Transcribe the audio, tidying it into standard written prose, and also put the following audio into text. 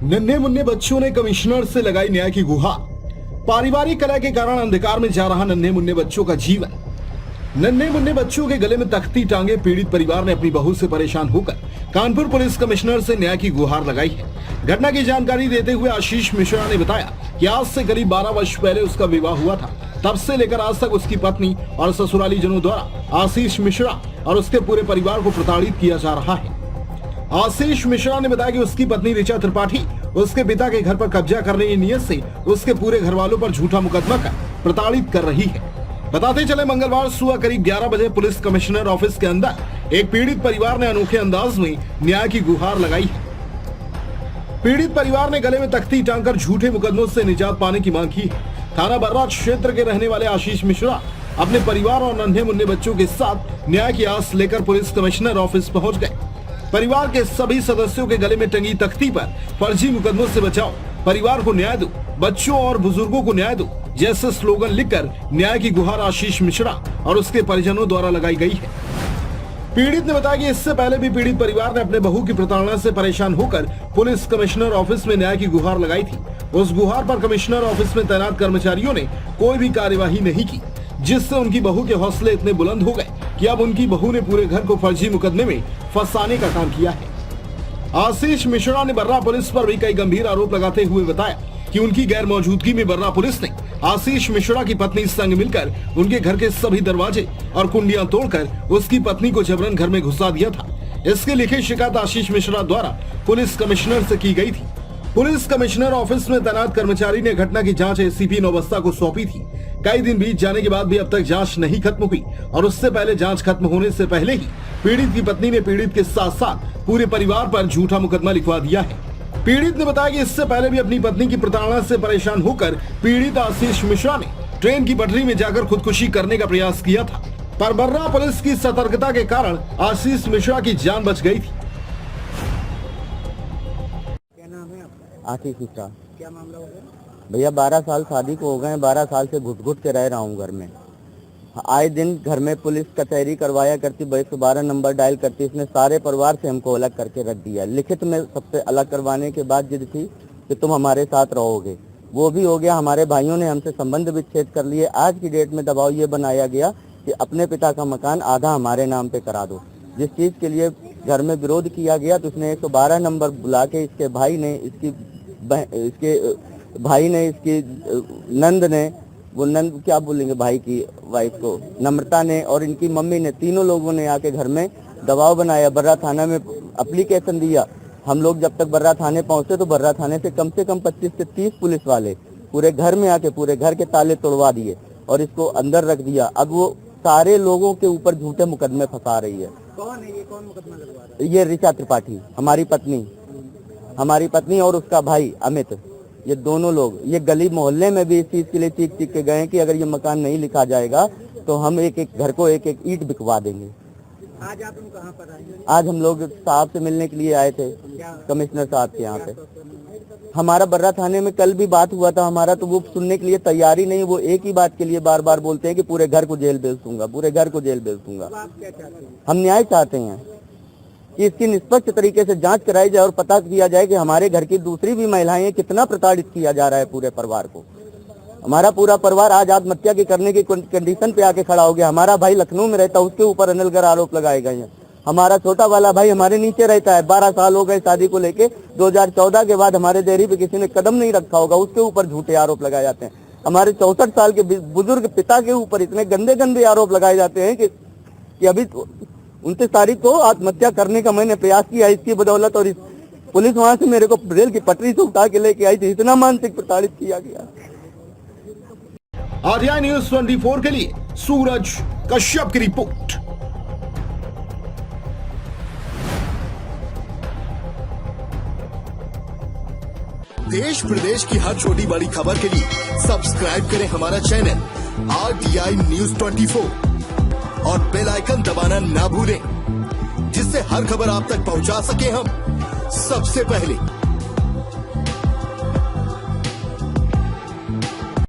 नन्हे मुन्ने बच्चों ने कमिश्नर से लगाई न्याय की गुहार। पारिवारिक कलह के कारण अंधकार में जा रहा नन्हे मुन्ने बच्चों का जीवन। नन्हे मुन्ने बच्चों के गले में तख्ती टांगे पीड़ित परिवार ने अपनी बहू से परेशान होकर कानपुर पुलिस कमिश्नर से न्याय की गुहार लगाई है। घटना की जानकारी देते हुए आशीष मिश्रा ने बताया कि आज से करीब 12 वर्ष पहले उसका विवाह हुआ था। तब से लेकर आज तक उसकी पत्नी और ससुराली जनों द्वारा आशीष मिश्रा और उसके पूरे परिवार को प्रताड़ित किया जा रहा है। आशीष मिश्रा ने बताया कि उसकी पत्नी ऋचा त्रिपाठी उसके पिता के घर पर कब्जा करने की नीयत से उसके पूरे घर वालों पर झूठा मुकदमा कर प्रताड़ित कर रही है। बताते चले मंगलवार सुबह करीब 11 बजे पुलिस कमिश्नर ऑफिस के अंदर एक पीड़ित परिवार ने अनोखे अंदाज में न्याय की गुहार लगाई है। पीड़ित परिवार ने गले में तख्ती टांगकर झूठे मुकदमों से निजात पाने की मांग की है। थाना बर्रा क्षेत्र के रहने वाले आशीष मिश्रा अपने परिवार और नन्हे मुन्ने बच्चों के साथ न्याय की आस लेकर पुलिस कमिश्नर ऑफिस पहुंच गए। परिवार के सभी सदस्यों के गले में टंगी तख्ती पर फर्जी मुकदमों से बचाओ, परिवार को न्याय दो, बच्चों और बुजुर्गों को न्याय दो जैसे स्लोगन लिखकर न्याय की गुहार आशीष मिश्रा और उसके परिजनों द्वारा लगाई गई है। पीड़ित ने बताया कि इससे पहले भी पीड़ित परिवार ने अपने बहू की प्रताड़ना से परेशान होकर पुलिस कमिश्नर ऑफिस में न्याय की गुहार लगाई थी। उस गुहार पर कमिश्नर ऑफिस में तैनात कर्मचारियों ने कोई भी कार्यवाही नहीं की, जिससे उनकी बहू के हौसले इतने बुलंद हो गए कि अब उनकी बहू ने पूरे घर को फर्जी मुकदमे में फंसाने का काम किया है। आशीष मिश्रा ने बर्रा पुलिस पर भी कई गंभीर आरोप लगाते हुए बताया कि उनकी गैर मौजूदगी में बर्रा पुलिस ने आशीष मिश्रा की पत्नी संग मिलकर उनके घर के सभी दरवाजे और कुंडियां तोड़कर उसकी पत्नी को जबरन घर में घुसा दिया था। इसकी लिखित शिकायत आशीष मिश्रा द्वारा पुलिस कमिश्नर से की गई थी। पुलिस कमिश्नर ऑफिस में तैनात कर्मचारी ने घटना की जांच एसीपी नौबस्ता को सौंपी थी। कई दिन बीत जाने के बाद भी अब तक जांच नहीं खत्म हुई और उससे पहले जांच खत्म होने से पहले ही पीड़ित की पत्नी ने पीड़ित के साथ साथ पूरे परिवार पर झूठा मुकदमा लिखवा दिया है। पीड़ित ने बताया कि इससे पहले भी अपनी पत्नी की प्रताड़ना से परेशान होकर पीड़ित आशीष मिश्रा ने ट्रेन की पटरी में जाकर खुदकुशी करने का प्रयास किया था, पर बर्रा पुलिस की सतर्कता के कारण आशीष मिश्रा की जान बच गई थी। क्या नाम है आपका? आशीष मिश्रा। क्या मामला हो गया? भैया 12 साल शादी को हो गए, 12 साल से घुट घुट के रह रहा हूँ घर में। आए दिन घर में पुलिस कचहरी करवाया करती, 112 नंबर डायल करती, इसने सारे परिवार से हमको अलग करके रख दिया। लिखित में सबसे अलग करवाने के बाद जिद थी कि तुम हमारे साथ रहोगे, वो भी हो गया। हमारे भाइयों ने हमसे संबंध विच्छेद कर लिए। आज की डेट में दबाव ये बनाया गया कि अपने पिता का मकान आधा हमारे नाम पे करा दो। जिस चीज़ के लिए घर में विरोध किया गया तो उसने 112 नंबर बुला के इसके भाई ने, इसकी नंद ने, वो नंद क्या बोलेंगे, भाई की वाइफ को नम्रता ने और इनकी मम्मी ने, तीनों लोगों ने आके घर में दबाव बनाया। बर्रा थाना में एप्लीकेशन दिया। हम लोग जब तक बर्रा थाने पहुंचे तो बर्रा थाने से कम 25 से 30 पुलिस वाले पूरे घर में आके पूरे घर के ताले तोड़वा दिए और इसको अंदर रख दिया। अब वो सारे लोगों के ऊपर झूठे मुकदमे फंसा रही है। कौन है ये? कौन मुकदमा लगवा रहा है? ये ऋचा त्रिपाठी, हमारी पत्नी और उसका भाई अमित, ये दोनों लोग। ये गली मोहल्ले में भी इस चीज के लिए चीख के गए कि अगर ये मकान नहीं लिखा जाएगा तो हम एक एक घर को एक एक ईंट बिकवा देंगे। आज आप कहाँ पर आए? आज हम लोग साहब से मिलने के लिए आए थे, कमिश्नर साहब के यहाँ पे। हमारा बर्रा थाने में कल भी बात हुआ था हमारा, तो वो सुनने के लिए तैयारी नहीं। वो एक ही बात के लिए बार बार बोलते हैं कि पूरे घर को जेल भेज दूंगा, पूरे घर को जेल भेज दूंगा। आप क्या चाहते हैं? हम न्याय चाहते हैं कि इसकी निष्पक्ष तरीके से जांच कराई जाए और पता किया जाए कि हमारे घर की दूसरी भी महिलाएं कितना प्रताड़ित किया जा रहा है पूरे परिवार को। हमारा पूरा परिवार आज आत्महत्या की करने की कंडीशन पे आके खड़ा हो गया। हमारा भाई लखनऊ में रहता है, उसके ऊपर अनिलगर आरोप लगाए गए हैं। हमारा छोटा वाला भाई हमारे नीचे रहता है, 12 साल हो गए शादी को लेके। 2014 के बाद हमारे देहरी पे किसी ने कदम नहीं रखा होगा, उसके ऊपर झूठे आरोप लगाए जाते हैं। हमारे 64 साल के बुजुर्ग पिता के ऊपर इतने गंदे गंदे आरोप लगाए जाते हैं कि अभी 29 तारीख को आत्महत्या करने का मैंने प्रयास किया इसकी बदौलत, और इस पुलिस वहां से मेरे को रेल की पटरी से उठा के लेके आई थी। इतना मानसिक प्रताड़ित किया गया। आरटीआई न्यूज़ 24 के लिए सूरज कश्यप की रिपोर्ट। देश प्रदेश की हर छोटी बड़ी खबर के लिए सब्सक्राइब करें हमारा चैनल आरटीआई न्यूज़ 24 और बेल आइकन दबाना ना भूलें, जिससे हर खबर आप तक पहुंचा सके हम सबसे पहले।